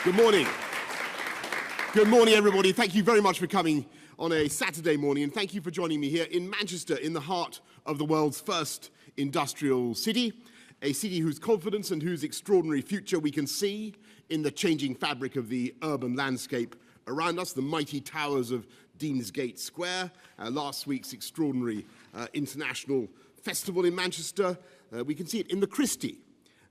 Good morning. Good morning, everybody. Thank you very much for coming on a Saturday morning, and thank you for joining me here in Manchester, in the heart of the world's first industrial city, a city whose confidence and whose extraordinary future we can see in the changing fabric of the urban landscape around us, the mighty towers of Deansgate Square, last week's extraordinary international festival in Manchester. We can see it in the Christie,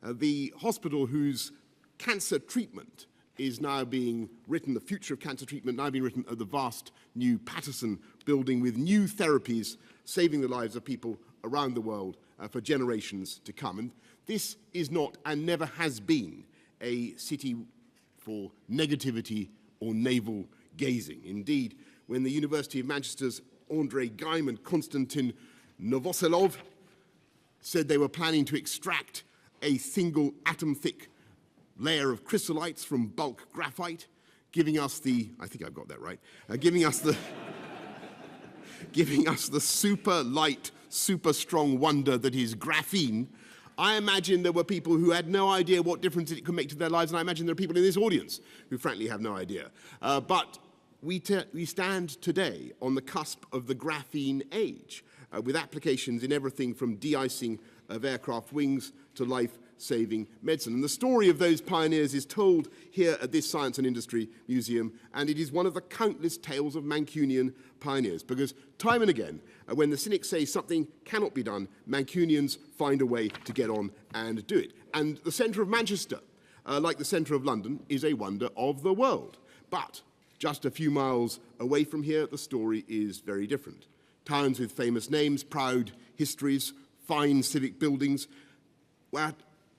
the hospital whose cancer treatment is now being written, the future of cancer treatment now being written at the vast new Patterson building with new therapies saving the lives of people around the world for generations to come. And this is not and never has been a city for negativity or navel gazing. Indeed, when the University of Manchester's Andrei Geim and Konstantin Novoselov said they were planning to extract a single atom-thick layer of chrysolites from bulk graphite, giving us the, I think I've got that right, giving us the super light, super strong wonder that is graphene. I imagine there were people who had no idea what difference it could make to their lives, and I imagine there are people in this audience who frankly have no idea. But we stand today on the cusp of the graphene age, with applications in everything from de-icing of aircraft wings to life-saving medicine. And the story of those pioneers is told here at this Science and Industry Museum, and it is one of the countless tales of Mancunian pioneers, because time and again, when the cynics say something cannot be done, Mancunians find a way to get on and do it. And the centre of Manchester, like the centre of London, is a wonder of the world. But just a few miles away from here, the story is very different. Towns with famous names, proud histories, fine civic buildings, where,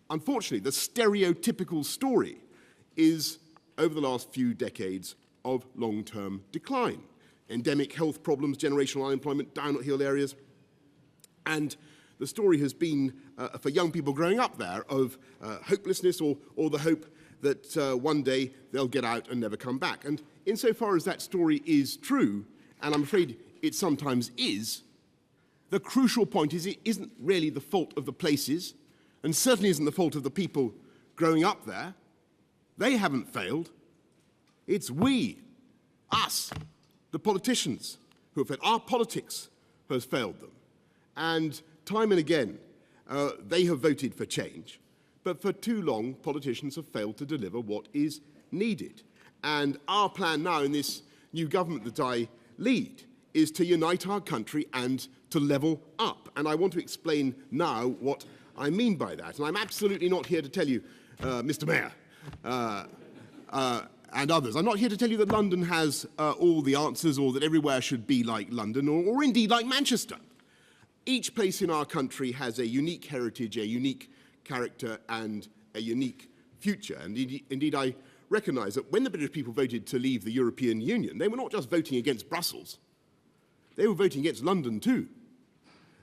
unfortunately, the stereotypical story is, over the last few decades, of long-term decline. Endemic health problems, generational unemployment, down-hill areas. And the story has been, for young people growing up there, of hopelessness or the hope that one day they'll get out and never come back. And insofar as that story is true, and I'm afraid it sometimes is, the crucial point is it isn't really the fault of the places, and certainly isn't the fault of the people growing up there. They haven't failed. It's we, us, the politicians, who have failed. Our politics has failed them. And time and again, they have voted for change, but for too long, politicians have failed to deliver what is needed. And our plan now in this new government that I lead is to unite our country and to level up. And I want to explain now what I mean by that. And I'm absolutely not here to tell you, Mr. Mayor, and others, I'm not here to tell you that London has all the answers or that everywhere should be like London or indeed like Manchester. Each place in our country has a unique heritage, a unique character and a unique future. And indeed, I recognise that when the British people voted to leave the European Union, they were not just voting against Brussels, they were voting against London too,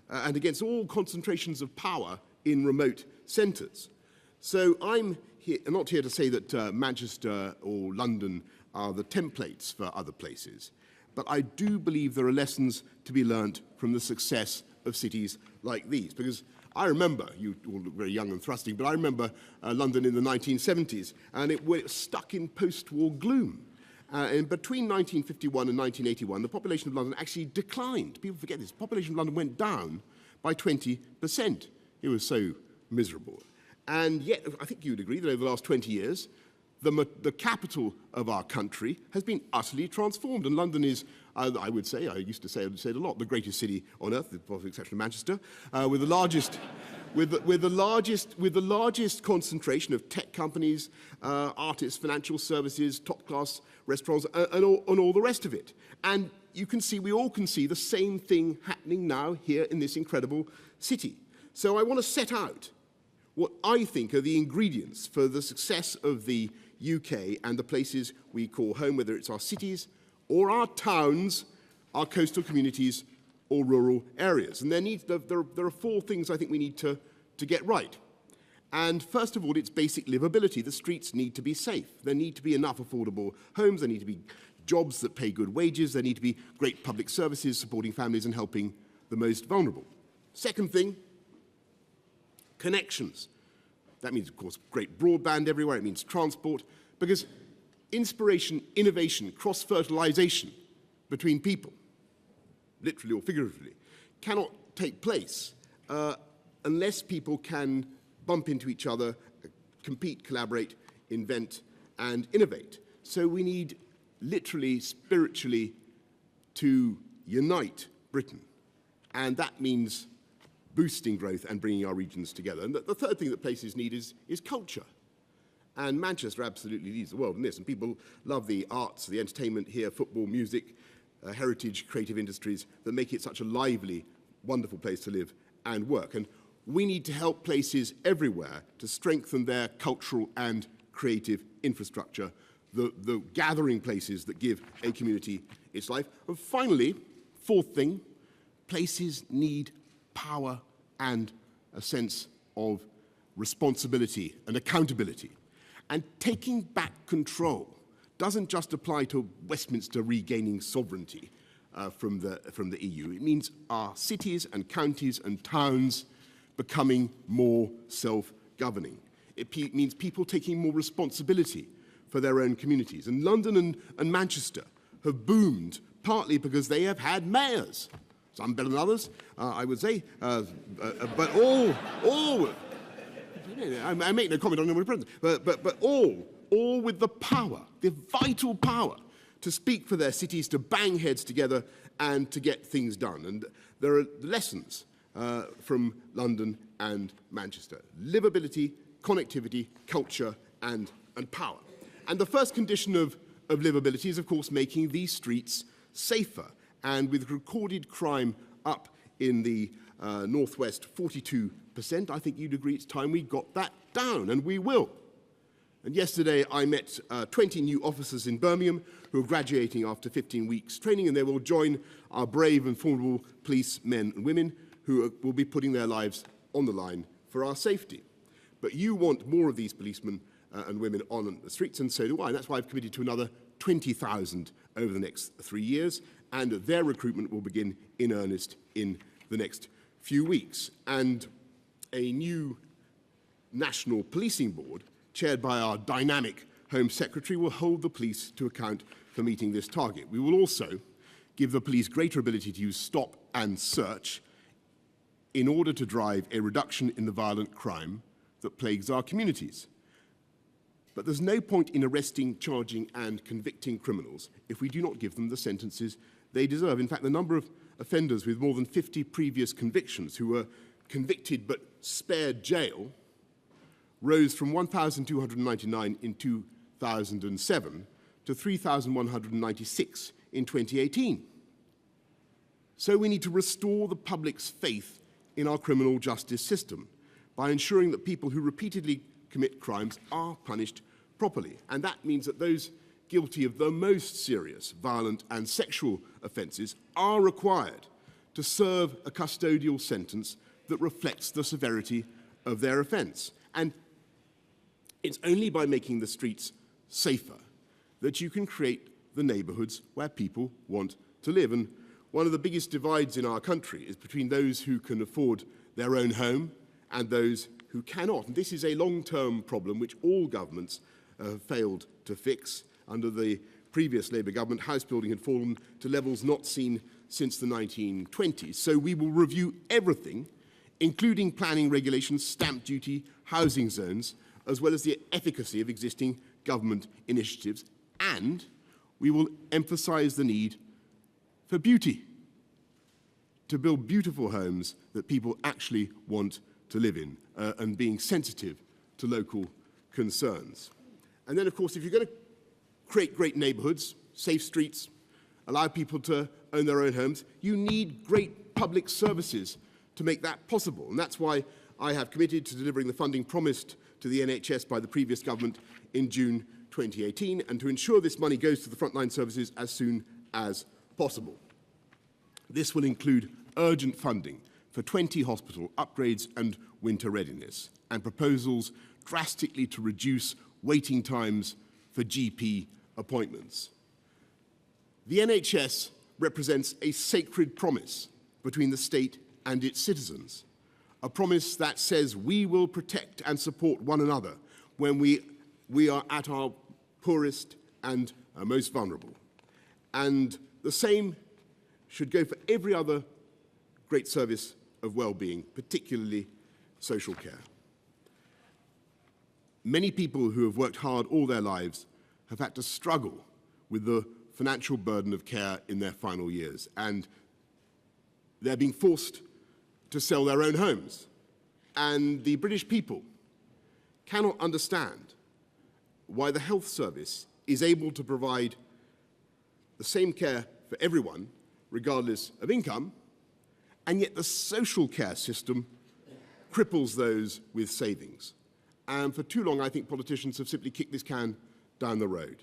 and against all concentrations of power in remote centres. So I'm not here to say that Manchester or London are the templates for other places, but I do believe there are lessons to be learnt from the success of cities like these, because I remember, you all look very young and thrusting, but I remember London in the 1970s, and it was stuck in post-war gloom. And between 1951 and 1981, the population of London actually declined. People forget this. The population of London went down by 20%. It was so miserable. And yet, I think you'd agree that over the last 20 years, the capital of our country has been utterly transformed. And London is, I would say, I used to say it a lot, the greatest city on earth, with the exception of Manchester, with the largest, with the largest concentration of tech companies, artists, financial services, top-class restaurants, and all the rest of it. And you can see, we all can see the same thing happening now here in this incredible city. So I want to set out what I think are the ingredients for the success of the UK and the places we call home, whether it's our cities or our towns, our coastal communities or rural areas. And there are four things I think we need to get right. And first of all, it's basic livability. The streets need to be safe. There need to be enough affordable homes. There need to be jobs that pay good wages. There need to be great public services supporting families and helping the most vulnerable. Second thing, connections. That means, of course, great broadband everywhere. It means transport, because inspiration, innovation, cross-fertilization between people, literally or figuratively, cannot take place unless people can bump into each other, compete, collaborate, invent, and innovate. So we need literally, spiritually, to unite Britain. And that means boosting growth and bringing our regions together. And the third thing that places need is culture. And Manchester absolutely leads the world in this. And people love the arts, the entertainment here, football, music, heritage, creative industries that make it such a lively, wonderful place to live and work. And we need to help places everywhere to strengthen their cultural and creative infrastructure, the gathering places that give a community its life. And finally, fourth thing, places need power and a sense of responsibility and accountability. And taking back control doesn't just apply to Westminster regaining sovereignty from the EU. It means our cities and counties and towns becoming more self-governing. It means people taking more responsibility for their own communities. And London and Manchester have boomed partly because they have had mayors. Some better than others, I would say, but all I make no comment on the president, but all with the power, the vital power to speak for their cities, to bang heads together and to get things done. And there are lessons from London and Manchester. Livability, connectivity, culture, and power. And the first condition of livability is, of course, making these streets safer. And with recorded crime up in the northwest 42%, I think you'd agree it's time we got that down, and we will. And yesterday I met 20 new officers in Birmingham who are graduating after 15 weeks training, and they will join our brave and formidable police men and women who will be putting their lives on the line for our safety. But you want more of these policemen and women on the streets, and so do I. And that's why I've committed to another 20,000 over the next 3 years, and their recruitment will begin in earnest in the next few weeks. And a new national policing board, chaired by our dynamic Home Secretary, will hold the police to account for meeting this target. We will also give the police greater ability to use stop and search in order to drive a reduction in the violent crime that plagues our communities. But there's no point in arresting, charging, and convicting criminals if we do not give them the sentences they deserve. In fact, the number of offenders with more than 50 previous convictions who were convicted but spared jail rose from 1,299 in 2007 to 3,196 in 2018. So we need to restore the public's faith in our criminal justice system by ensuring that people who repeatedly commit crimes are punished properly. And that means that those guilty of the most serious violent and sexual offences are required to serve a custodial sentence that reflects the severity of their offence. And it's only by making the streets safer that you can create the neighbourhoods where people want to live. And one of the biggest divides in our country is between those who can afford their own home and those who cannot. And this is a long-term problem which all governments have failed to fix. Under the previous Labour government, house building had fallen to levels not seen since the 1920s. So we will review everything, including planning regulations, stamp duty, housing zones, as well as the efficacy of existing government initiatives. And we will emphasise the need for beauty, to build beautiful homes that people actually want to live in, and being sensitive to local concerns. And then, of course, if you're going to create great neighbourhoods, safe streets, allow people to own their own homes, you need great public services to make that possible. And that's why I have committed to delivering the funding promised to the NHS by the previous government in June 2018, and to ensure this money goes to the frontline services as soon as possible. This will include urgent funding for 20 hospital upgrades and winter readiness, and proposals drastically to reduce waiting times for GP appointments. The NHS represents a sacred promise between the state and its citizens, a promise that says we will protect and support one another when we are at our poorest and most vulnerable. And the same should go for every other great service of well-being, particularly social care. Many people who have worked hard all their lives have had to struggle with the financial burden of care in their final years, and they're being forced to sell their own homes. And the British people cannot understand why the health service is able to provide the same care for everyone, regardless of income, and yet the social care system cripples those with savings. And for too long, I think politicians have simply kicked this can down the road.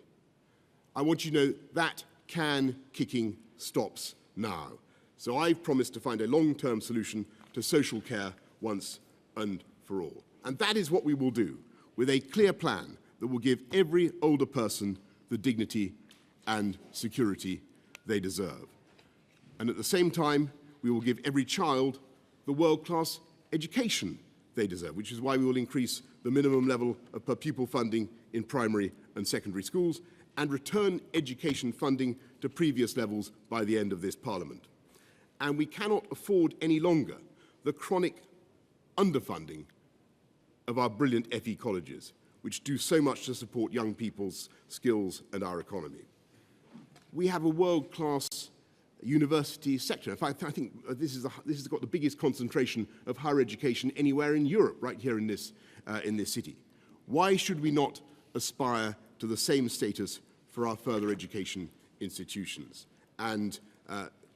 I want you to know that can kicking stops now. So I've promised to find a long-term solution to social care once and for all. And that is what we will do, with a clear plan that will give every older person the dignity and security they deserve. And at the same time, we will give every child the world-class education they deserve, which is why we will increase the minimum level of per pupil funding in primary and secondary schools and return education funding to previous levels by the end of this Parliament. And we cannot afford any longer the chronic underfunding of our brilliant FE colleges, which do so much to support young people's skills and our economy. We have a world-class university sector. In fact, I think this has got the biggest concentration of higher education anywhere in Europe, right here in this city. Why should we not aspire to the same status for our further education institutions and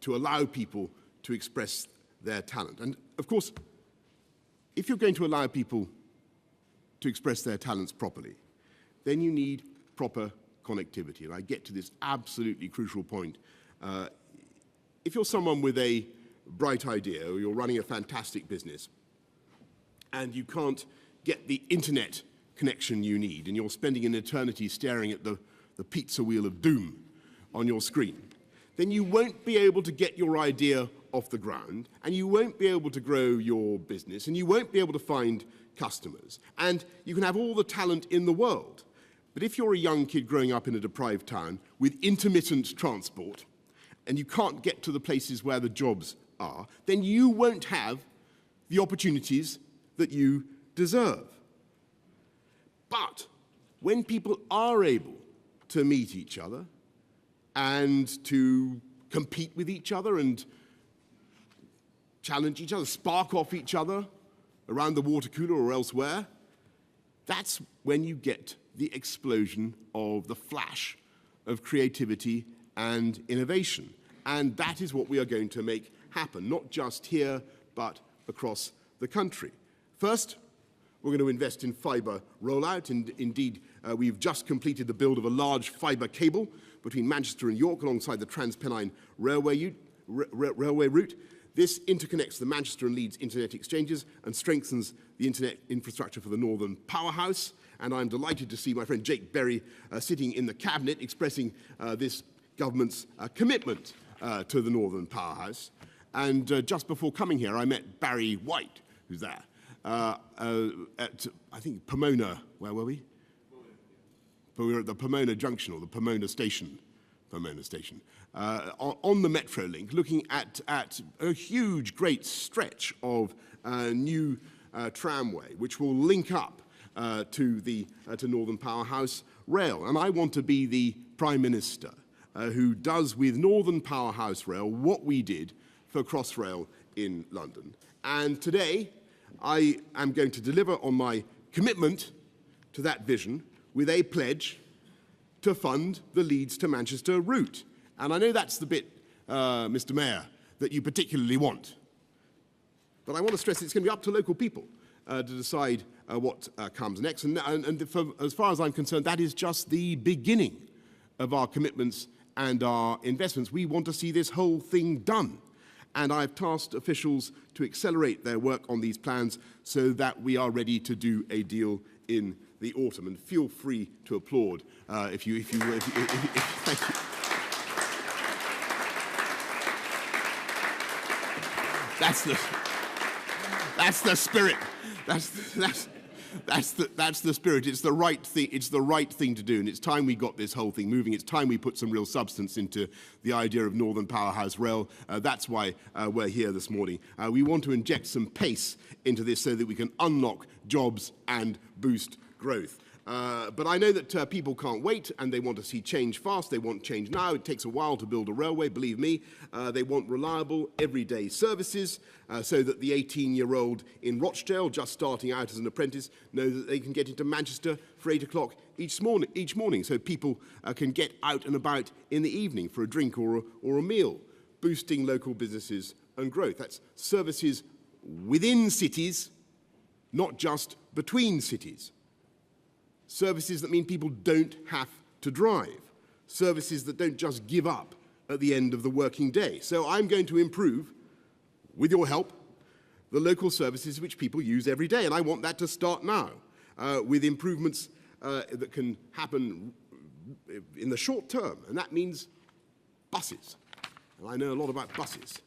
to allow people to express their talent? And of course, if you're going to allow people to express their talents properly, then you need proper connectivity. And I get to this absolutely crucial point. If you're someone with a bright idea, or you're running a fantastic business, and you can't get the internet connection you need, and you're spending an eternity staring at the pizza wheel of doom on your screen, then you won't be able to get your idea off the ground, and you won't be able to grow your business, and you won't be able to find customers. And you can have all the talent in the world, but if you're a young kid growing up in a deprived town with intermittent transport, and you can't get to the places where the jobs are, then you won't have the opportunities that you deserve. But when people are able to meet each other and to compete with each other and challenge each other, spark off each other around the water cooler or elsewhere, that's when you get the explosion of the flash of creativity and innovation. And that is what we are going to make happen, not just here, but across the country. First, we're going to invest in fibre rollout, and indeed, we've just completed the build of a large fibre cable between Manchester and York alongside the Transpennine Railway route. This interconnects the Manchester and Leeds internet exchanges and strengthens the internet infrastructure for the Northern Powerhouse. And I'm delighted to see my friend Jake Berry sitting in the cabinet expressing this government's commitment to the Northern Powerhouse. And just before coming here, I met Barry White, who's there, at, I think, Pomona. Where were we? We were at the Pomona Junction, or the Pomona Station. On the Metrolink, looking at a huge, great stretch of new tramway, which will link up to Northern Powerhouse Rail. And I want to be the Prime Minister who does with Northern Powerhouse Rail what we did for Crossrail in London. And today, I am going to deliver on my commitment to that vision with a pledge to fund the Leeds to Manchester route. And I know that's the bit, Mr. Mayor, that you particularly want. But I want to stress it's going to be up to local people to decide what comes next. And as far as I'm concerned, that is just the beginning of our commitments and our investments. We want to see this whole thing done. And I've tasked officials to accelerate their work on these plans so that we are ready to do a deal in the autumn. And feel free to applaud if you thank you. That's the spirit. That's the spirit. It's the right thing. It's the right thing to do, and it's time we got this whole thing moving. It's time we put some real substance into the idea of Northern Powerhouse Rail. That's why we're here this morning. We want to inject some pace into this so that we can unlock jobs and boost growth. But I know that people can't wait, and they want to see change fast. They want change now. It takes a while to build a railway, believe me. They want reliable, everyday services so that the 18-year-old in Rochdale, just starting out as an apprentice, know that they can get into Manchester for 8 o'clock each morning, so people can get out and about in the evening for a drink or a meal, boosting local businesses and growth. That's services within cities, not just between cities. Services that mean people don't have to drive. Services that don't just give up at the end of the working day. So I'm going to improve, with your help, the local services which people use every day. And I want that to start now, with improvements that can happen in the short term. And that means buses. And I know a lot about buses.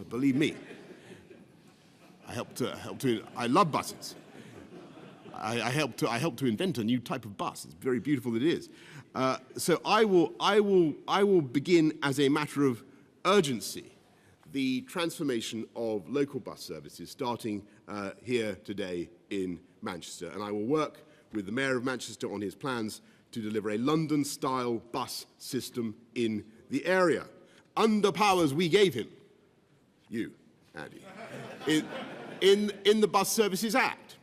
Believe me. I love buses. I helped to invent a new type of bus. It's very beautiful that it is. So I will begin as a matter of urgency the transformation of local bus services starting here today in Manchester. And I will work with the Mayor of Manchester on his plans to deliver a London-style bus system in the area. Under powers we gave him, you, Andy, in the Bus Services Act.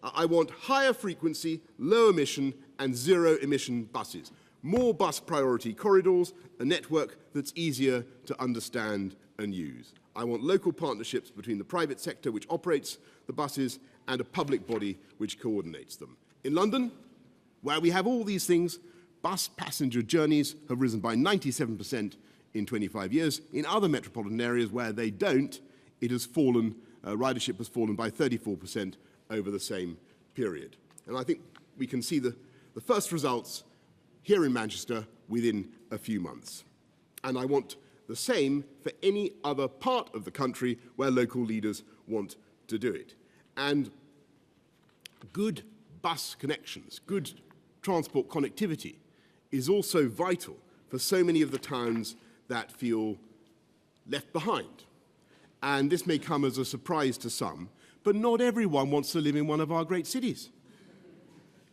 I want higher frequency, low emission and zero emission buses, more bus priority corridors, a network that's easier to understand and use. I want local partnerships between the private sector which operates the buses and a public body which coordinates them. In London, where we have all these things, bus passenger journeys have risen by 97% in 25 years. In other metropolitan areas where they don't, it has fallen, ridership has fallen by 34% over the same period. And I think we can see the first results here in Manchester within a few months. And I want the same for any other part of the country where local leaders want to do it. And good bus connections, good transport connectivity is also vital for so many of the towns that feel left behind. And this may come as a surprise to some, but not everyone wants to live in one of our great cities.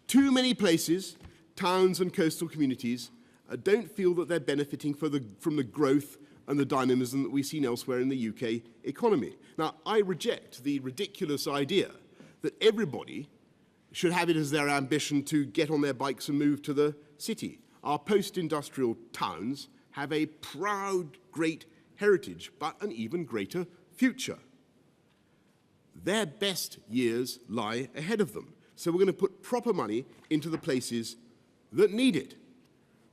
Too many places, towns and coastal communities, don't feel that they're benefiting from the growth and the dynamism that we've seen elsewhere in the UK economy. Now, I reject the ridiculous idea that everybody should have it as their ambition to get on their bikes and move to the city. Our post-industrial towns have a proud, great heritage, but an even greater future. Their best years lie ahead of them. So we're going to put proper money into the places that need it.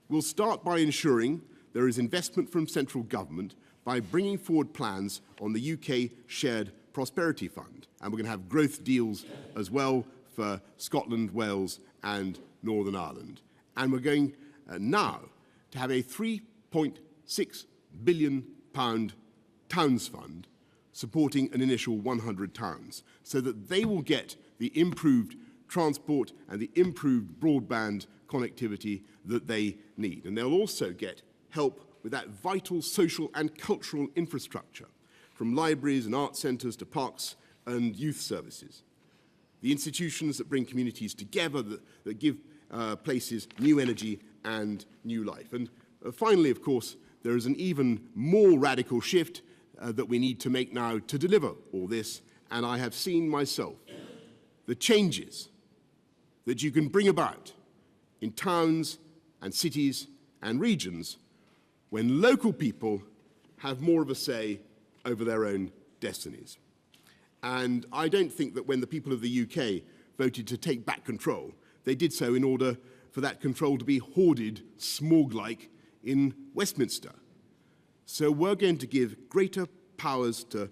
We'll start by ensuring there is investment from central government by bringing forward plans on the UK Shared Prosperity Fund. And we're going to have growth deals as well for Scotland, Wales and Northern Ireland. And we're going now to have a £3.6 billion Towns Fund supporting an initial 100 towns so that they will get the improved transport and the improved broadband connectivity that they need. And they'll also get help with that vital social and cultural infrastructure, from libraries and art centres to parks and youth services. The institutions that bring communities together, that give places new energy and new life. And finally, of course, there is an even more radical shift that we need to make now to deliver all this. And I have seen myself the changes that you can bring about in towns and cities and regions when local people have more of a say over their own destinies. And I don't think that when the people of the UK voted to take back control, they did so in order for that control to be hoarded smog-like in Westminster. So we're going to give greater powers to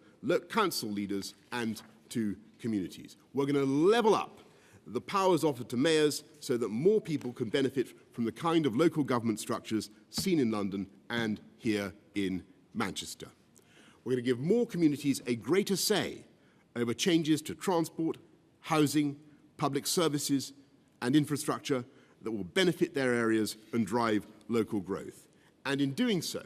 council leaders and to communities. We're going to level up the powers offered to mayors so that more people can benefit from the kind of local government structures seen in London and here in Manchester. We're going to give more communities a greater say over changes to transport, housing, public services and infrastructure that will benefit their areas and drive local growth. And in doing so,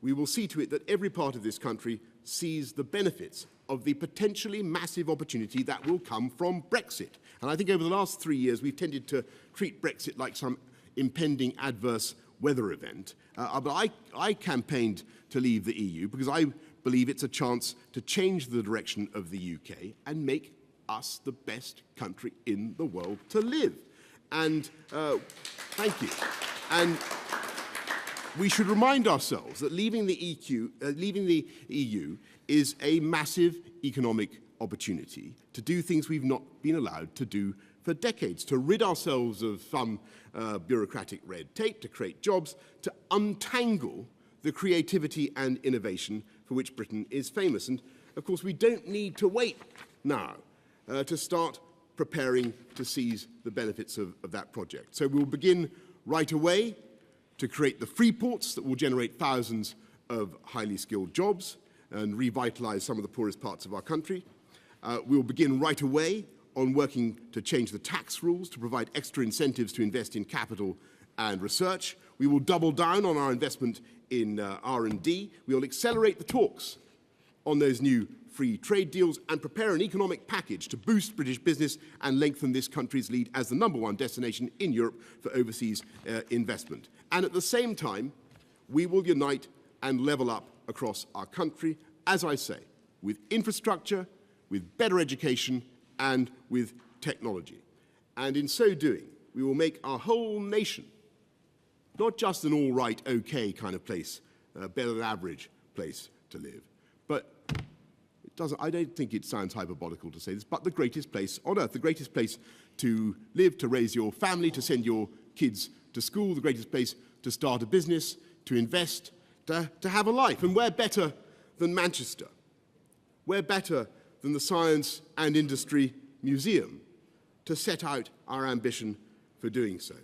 we will see to it that every part of this country sees the benefits of the potentially massive opportunity that will come from Brexit. And I think over the last 3 years, we've tended to treat Brexit like some impending adverse weather event. But I campaigned to leave the EU because I believe it's a chance to change the direction of the UK and make us the best country in the world to live. And thank you. And we should remind ourselves that leaving the EU is a massive economic opportunity to do things we've not been allowed to do for decades, to rid ourselves of some bureaucratic red tape, to create jobs, to untangle the creativity and innovation for which Britain is famous. And of course, we don't need to wait now to start preparing to seize the benefits of that project. So we'll begin right away to create the free ports that will generate thousands of highly skilled jobs and revitalise some of the poorest parts of our country. We'll begin right away on working to change the tax rules to provide extra incentives to invest in capital and research. We will double down on our investment in R&D. We will accelerate the talks on those new free trade deals and prepare an economic package to boost British business and lengthen this country's lead as the #1 destination in Europe for overseas investment. And at the same time, we will unite and level up across our country, as I say, with infrastructure, with better education, and with technology. And in so doing, we will make our whole nation not just an all right, okay kind of place, better than average place to live, but I don't think it sounds hyperbolical to say this, but the greatest place on earth, the greatest place to live, to raise your family, to send your kids to school, the greatest place to start a business, to invest, to have a life. And where better than Manchester? Where better than the Science and Industry Museum to set out our ambition for doing so?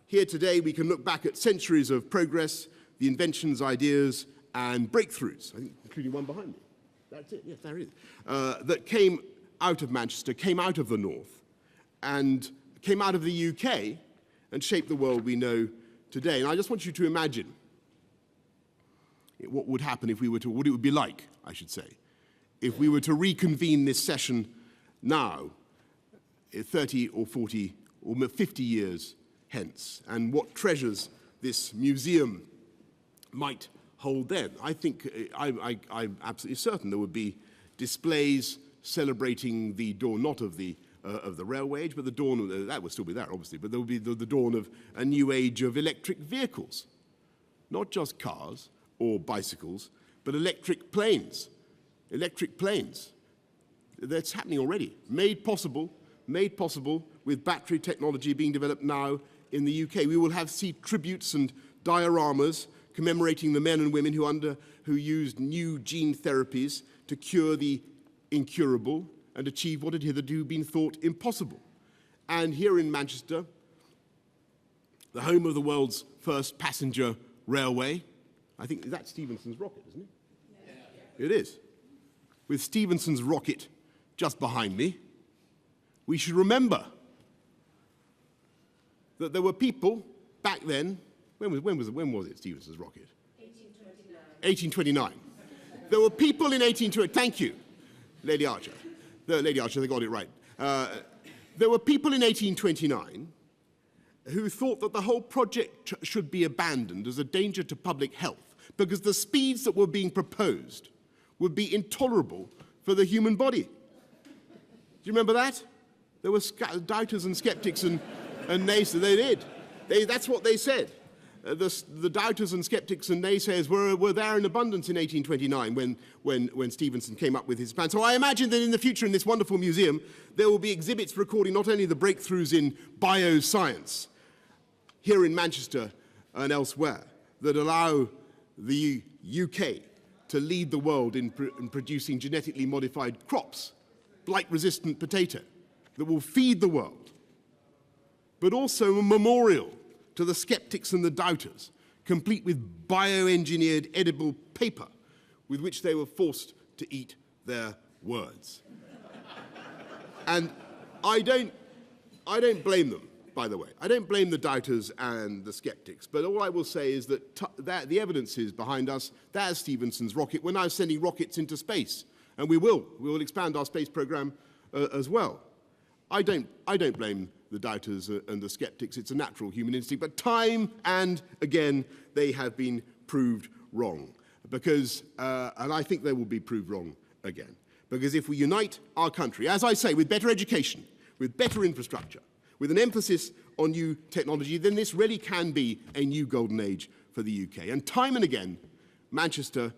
Here today we can look back at centuries of progress, the inventions, ideas, and breakthroughs, I think including one behind me. That's it, yes, there it is. That came out of Manchester, came out of the North, and came out of the UK and shaped the world we know today. And I just want you to imagine what would happen if we were to, what it would be like, I should say, if we were to reconvene this session now, 30 or 40 or 50 years hence, and what treasures this museum might hold then. I think, I'm absolutely certain there would be displays celebrating the dawn, not of the railway age, but the dawn of, that would still be there, obviously, but there would be the dawn of a new age of electric vehicles. Not just cars or bicycles, but electric planes. Electric planes. That's happening already. Made possible with battery technology being developed now in the UK. We will see tributes and dioramas commemorating the men and women who used new gene therapies to cure the incurable and achieve what had hitherto been thought impossible. And here in Manchester, the home of the world's first passenger railway, I think that's Stephenson's rocket, isn't it? Yeah. It is. With Stephenson's rocket just behind me, we should remember that there were people back then. When was it, Stephenson's rocket? 1829. There were people in 1820. Thank you, Lady Archer. Lady Archer, they got it right. There were people in 1829 who thought that the whole project should be abandoned as a danger to public health because the speeds that were being proposed would be intolerable for the human body. Do you remember that? There were doubters and skeptics and naysayers. They did. That's what they said. The doubters and skeptics and naysayers were there in abundance in 1829 when Stephenson came up with his plan. So I imagine that in the future in this wonderful museum there will be exhibits recording not only the breakthroughs in bioscience here in Manchester and elsewhere that allow the UK to lead the world in producing genetically modified crops, blight-resistant potato, that will feed the world, but also a memorial to the skeptics and the doubters, complete with bioengineered edible paper with which they were forced to eat their words. And I don't blame them, by the way. I don't blame the doubters and the skeptics. But all I will say is that, the evidence is behind us. There's Stevenson's rocket. We're now sending rockets into space, and we will. We will expand our space program as well. I don't blame the doubters and the skeptics. It's a natural human instinct. But time and again, they have been proved wrong. Because, and I think they will be proved wrong again. Because if we unite our country, as I say, with better education, with better infrastructure, with an emphasis on new technology, then this really can be a new golden age for the UK. And time and again, Manchester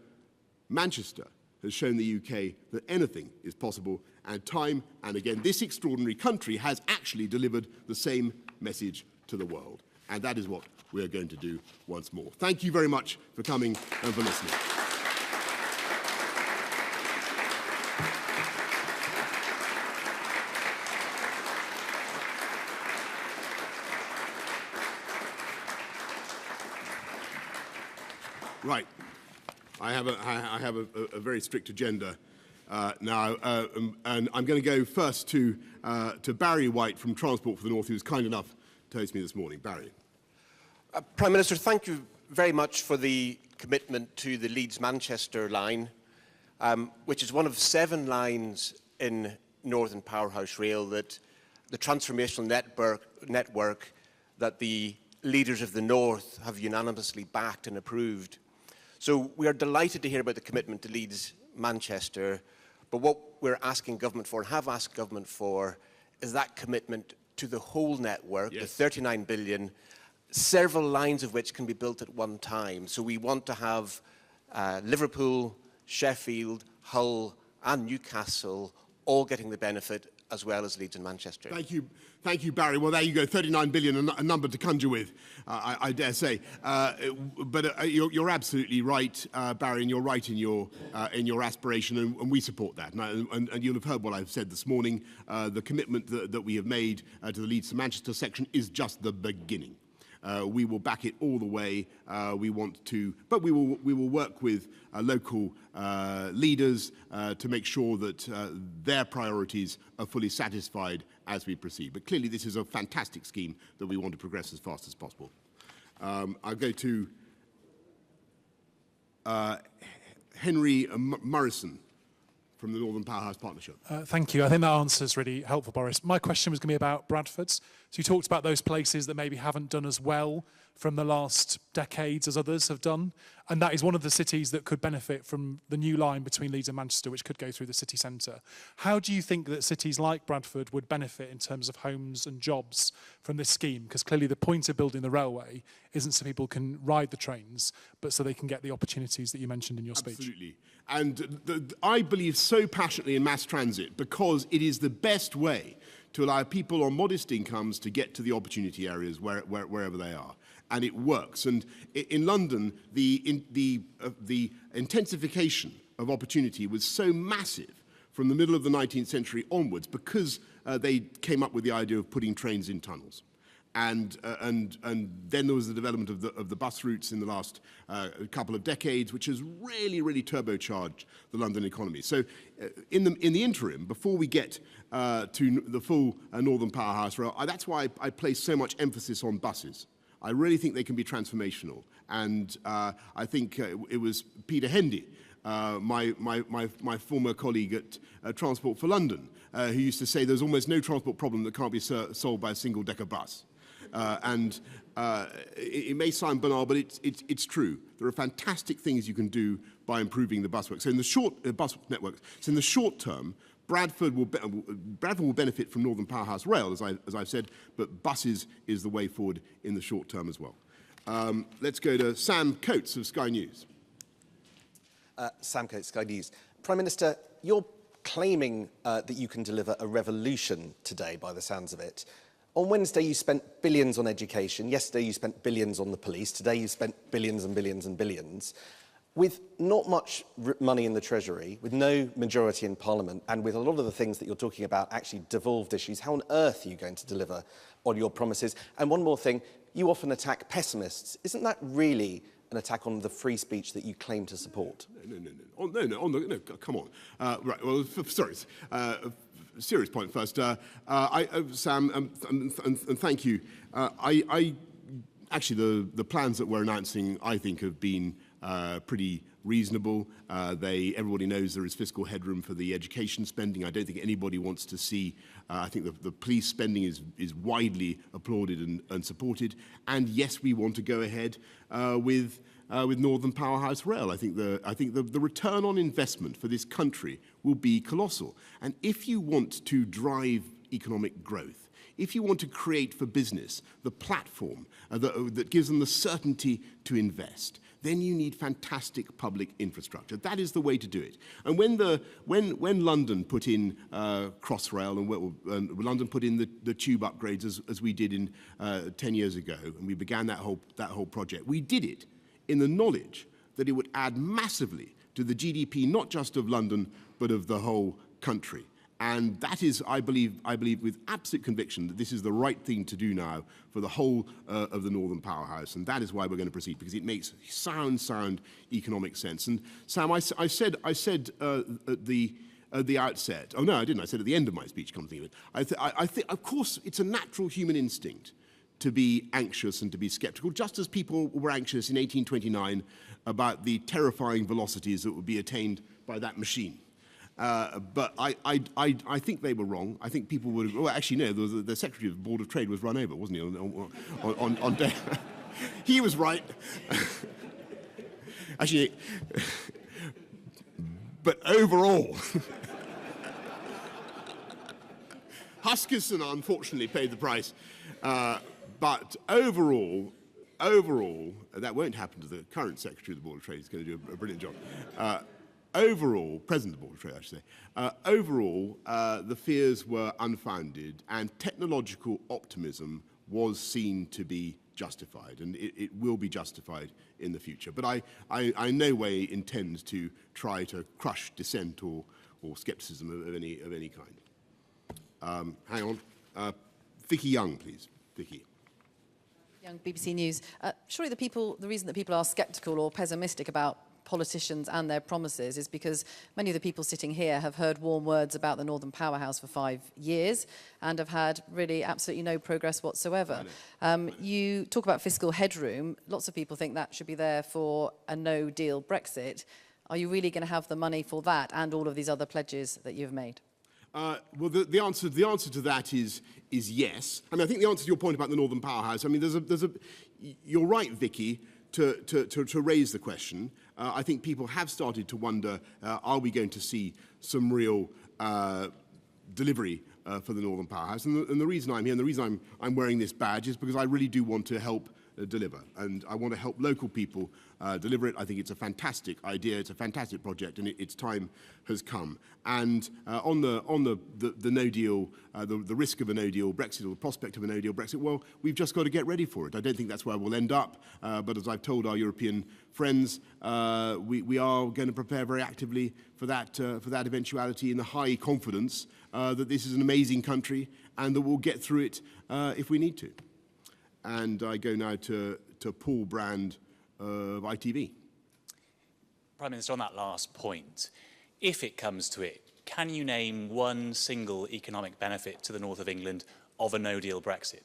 has shown the UK that anything is possible, and time and again, this extraordinary country has actually delivered the same message to the world. And that is what we are going to do once more. Thank you very much for coming and for listening. Right. I have a very strict agenda now, and I'm going to go first to Barry White from Transport for the North, who was kind enough to host me this morning. Barry. Prime Minister, thank you very much for the commitment to the Leeds-Manchester line, which is one of 7 lines in Northern Powerhouse Rail that the transformational network that the leaders of the North have unanimously backed and approved. So we are delighted to hear about the commitment to Leeds-Manchester, but what we're asking government for, and have asked government for, is that commitment to the whole network, yes. The 39 billion, several lines of which can be built at one time. So we want to have Liverpool, Sheffield, Hull and Newcastle all getting the benefit, as well as Leeds and Manchester. Thank you, Barry. Well, there you go, 39 billion, a number to conjure with, I dare say. But you're absolutely right, Barry, and you're right in your aspiration, and we support that. And you'll have heard what I've said this morning. The commitment that we have made to the Leeds to Manchester section is just the beginning. We will back it all the way. We want to, but we will work with local leaders to make sure that their priorities are fully satisfied as we proceed. But clearly, this is a fantastic scheme that we want to progress as fast as possible. I'll go to Henry Morrison from the Northern Powerhouse Partnership. Thank you. I think that answer is really helpful, Boris. My question was going to be about Bradford's. So you talked about those places that maybe haven't done as well from the last decades as others have done. And that is one of the cities that could benefit from the new line between Leeds and Manchester, which could go through the city centre. How do you think that cities like Bradford would benefit in terms of homes and jobs from this scheme? Because clearly the point of building the railway isn't so people can ride the trains, but so they can get the opportunities that you mentioned in your speech. Absolutely. And I believe so passionately in mass transit because it is the best way to allow people on modest incomes to get to the opportunity areas wherever they are. And it works. And in London, the intensification of opportunity was so massive from the middle of the 19th century onwards because they came up with the idea of putting trains in tunnels. And then there was the development of the bus routes in the last couple of decades, which has really turbocharged the London economy. So in the interim, before we get to the full Northern Powerhouse Rail, that's why I place so much emphasis on buses. I really think they can be transformational. And I think it was Peter Hendy, my former colleague at Transport for London, who used to say there's almost no transport problem that can't be solved by a single-decker bus. It may sound banal, but it's true. There are fantastic things you can do by improving the bus network. So in the short term, Bradford will benefit from Northern Powerhouse Rail, as I've said, but buses is the way forward in the short term as well. Let's go to Sam Coates of Sky News. Sam Coates, Sky News. Prime Minister, you're claiming that you can deliver a revolution today, by the sounds of it. On Wednesday, you spent billions on education. Yesterday, you spent billions on the police. Today, you spent billions and billions and billions. With not much money in the Treasury, with no majority in Parliament, and with a lot of the things that you're talking about actually devolved issues, how on earth are you going to deliver on your promises? And one more thing, you often attack pessimists. Isn't that really an attack on the free speech that you claim to support? No, come on. Right, well, sorry. serious point first. Sam, and thank you. Actually, the plans that we're announcing, I think, have been pretty reasonable. Everybody knows there is fiscal headroom for the education spending. I don't think anybody wants to see, I think the police spending is widely applauded and supported. And yes, we want to go ahead with Northern Powerhouse Rail. I think the return on investment for this country will be colossal. And if you want to drive economic growth, if you want to create for business the platform that gives them the certainty to invest, then you need fantastic public infrastructure. That is the way to do it. And when London put in Crossrail and London put in the tube upgrades as we did in 10 years ago, and we began that whole project, we did it in the knowledge that it would add massively to the GDP, not just of London, but of the whole country. And that is, I believe with absolute conviction that this is the right thing to do now for the whole of the Northern Powerhouse. And that is why we're going to proceed, because it makes sound economic sense. And Sam, I said at the outset, oh no, I didn't, I said at the end of my speech, come to think of it, I think, of course, it's a natural human instinct to be anxious and to be skeptical, just as people were anxious in 1829 about the terrifying velocities that would be attained by that machine. But I think they were wrong. I think people would. Well, actually, no. The Secretary of the Board of Trade was run over, wasn't he? On day. He was right. Actually, but overall, Huskisson unfortunately paid the price. But overall, that won't happen to the current Secretary of the Board of Trade. He's going to do a brilliant job. Overall, President of the Board of Trade, I should say, overall, the fears were unfounded and technological optimism was seen to be justified, and it will be justified in the future. But I in no way intend to try to crush dissent or scepticism of any kind. Hang on. Vicky Young, please. Vicky. Young, BBC News. Surely the reason that people are sceptical or pessimistic about politicians and their promises is because many of the people sitting here have heard warm words about the Northern Powerhouse for 5 years and have had really absolutely no progress whatsoever. You talk about fiscal headroom. Lots of people think that should be there for a no-deal Brexit. Are you really going to have the money for that and all of these other pledges that you've made? Well, the answer to that is yes. I mean, I think the answer to your point about the Northern Powerhouse, I mean, you're right, Vicky, to raise the question. I think people have started to wonder, are we going to see some real delivery for the Northern Powerhouse? And the reason I'm here, and the reason I'm wearing this badge is because I really do want to help deliver. And I want to help local people deliver it. I think it's a fantastic idea. It's a fantastic project, and its time has come. And on the no deal, the risk of a no deal Brexit or the prospect of a no deal Brexit, well, we've just got to get ready for it. I don't think that's where we'll end up. But as I've told our European friends, we are going to prepare very actively for that eventuality in the high confidence that this is an amazing country and that we'll get through it if we need to. And I go now to Paul Brand of ITV. Prime Minister, on that last point, if it comes to it, can you name one single economic benefit to the north of England of a no-deal Brexit?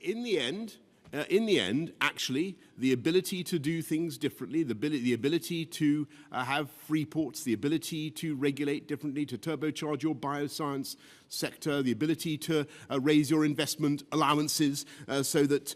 In the end, actually, the ability to do things differently, the ability to have free ports, the ability to regulate differently, to turbocharge your bioscience sector, the ability to raise your investment allowances so that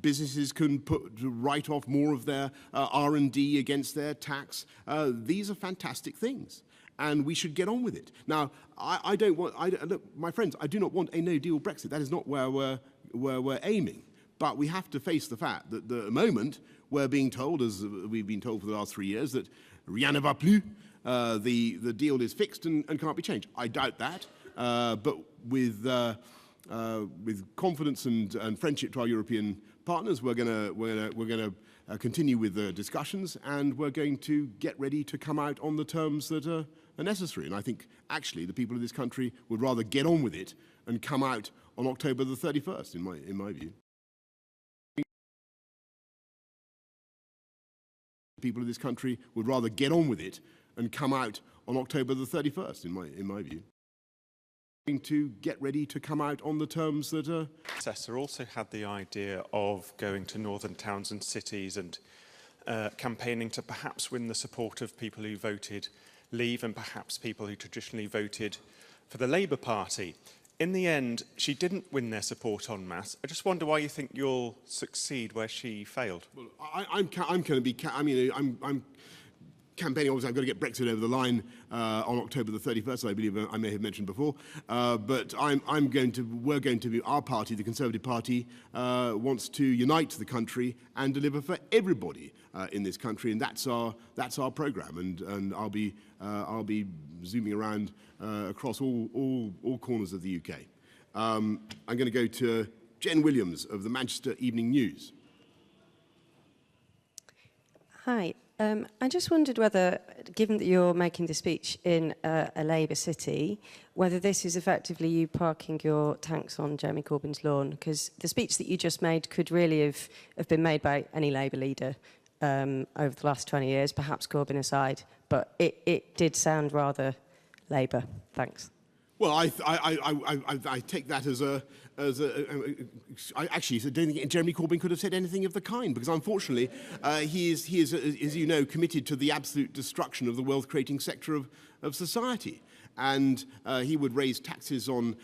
businesses can write off more of their R&D against their tax. These are fantastic things, and we should get on with it. Now, look, my friends, I do not want a no-deal Brexit. That is not where we're aiming. But we have to face the fact that at the moment we're being told, as we've been told for the last 3 years, that rien ne va plus, the deal is fixed and can't be changed. I doubt that, but with confidence and friendship to our European partners, we're going to continue with the discussions, and we're going to get ready to come out on the terms that are necessary. And I think actually the people of this country would rather get on with it and come out on October the 31st, in my view. People of this country would rather get on with it and come out on October the 31st, in my view. to get ready to come out on the terms that are... Predecessor also had the idea of going to northern towns and cities and campaigning to perhaps win the support of people who voted Leave and perhaps people who traditionally voted for the Labour Party. In the end, she didn't win their support en masse. I just wonder why you think you'll succeed where she failed. Well, I'm going to be... I'm campaigning, obviously, I've got to get Brexit over the line on October the 31st, I believe I may have mentioned before. But we're going to be, our party, the Conservative Party, wants to unite the country and deliver for everybody in this country, and that's our programme. And I'll be zooming around across all corners of the UK. I'm going to go to Jen Williams of the Manchester Evening News. Hi. I just wondered whether, given that you're making the speech in a Labour city, whether this is effectively you parking your tanks on Jeremy Corbyn's lawn, because the speech that you just made could really have been made by any Labour leader over the last 20 years, perhaps Corbyn aside, but it did sound rather Labour. Thanks. Well, I take that as a... I actually don't think Jeremy Corbyn could have said anything of the kind, because unfortunately he is, as you know, committed to the absolute destruction of the wealth-creating sector of society. And he would raise taxes on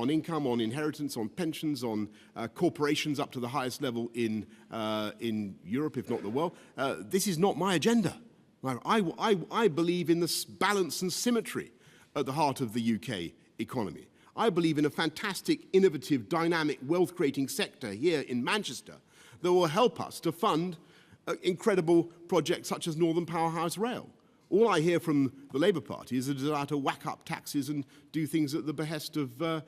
income, on inheritance, on pensions, on corporations up to the highest level in Europe, if not the world. This is not my agenda. I believe in this balance and symmetry at the heart of the UK economy. I believe in a fantastic, innovative, dynamic, wealth-creating sector here in Manchester that will help us to fund incredible projects such as Northern Powerhouse Rail. All I hear from the Labour Party is a desire to whack up taxes and do things at the behest of the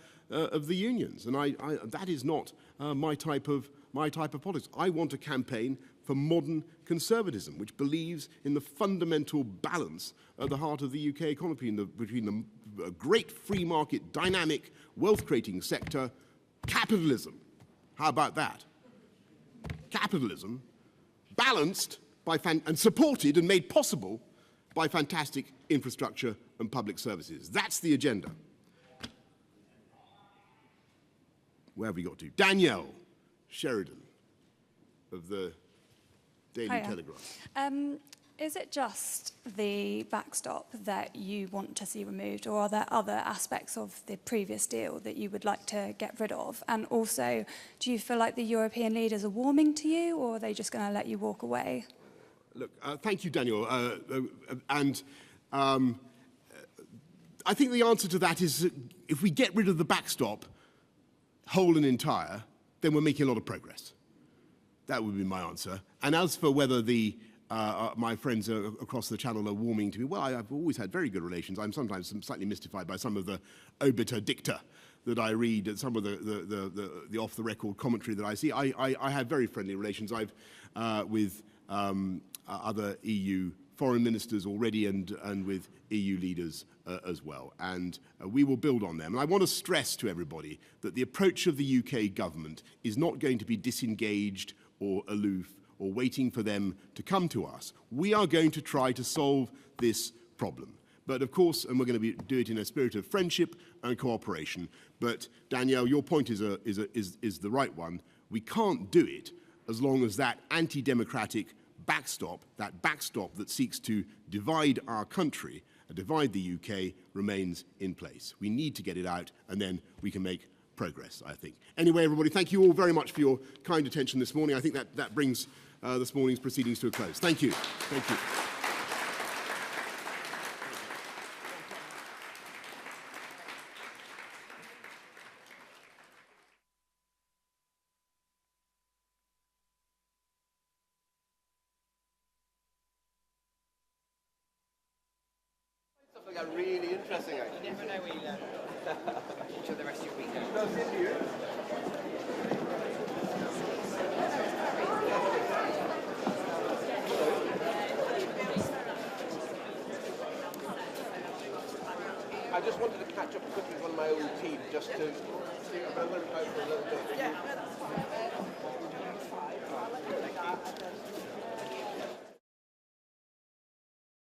unions, and that is not my type of politics. I want a campaign for modern conservatism, which believes in the fundamental balance at the heart of the UK economy between the great free market, dynamic, wealth-creating sector, capitalism. How about that? Capitalism balanced by and supported and made possible by fantastic infrastructure and public services. That's the agenda. Where have we got to? Danielle Sheridan of the Daily Telegraph. Is it just the backstop that you want to see removed, or are there other aspects of the previous deal that you would like to get rid of? And also, do you feel like the European leaders are warming to you, or are they just going to let you walk away? Look, thank you, Daniel. I think the answer to that is if we get rid of the backstop, whole and entire, then we're making a lot of progress. That would be my answer. And as for whether my friends across the channel are warming to me, well, I've always had very good relations. I'm sometimes slightly mystified by some of the obiter dicta that I read, and some of the off-the-record commentary that I see. I have very friendly relations with other EU foreign ministers already and with EU leaders as well. And we will build on them. And I want to stress to everybody that the approach of the UK government is not going to be disengaged or aloof or waiting for them to come to us. We are going to try to solve this problem. But of course, and we're going to do it in a spirit of friendship and cooperation. But Danielle, your point is the right one. We can't do it as long as that anti-democratic backstop, that backstop that seeks to divide our country, divide the UK, remains in place. We need to get it out, and then we can make progress, I think. Anyway, everybody, thank you all very much for your kind attention this morning. I think that brings this morning's proceedings to a close. Thank you. Thank you. Stuff like that really interesting, actually. You never know where you learn each other the rest of your weekend. I just wanted to catch up quickly with one of my old team, just to see. I'm going to go for a little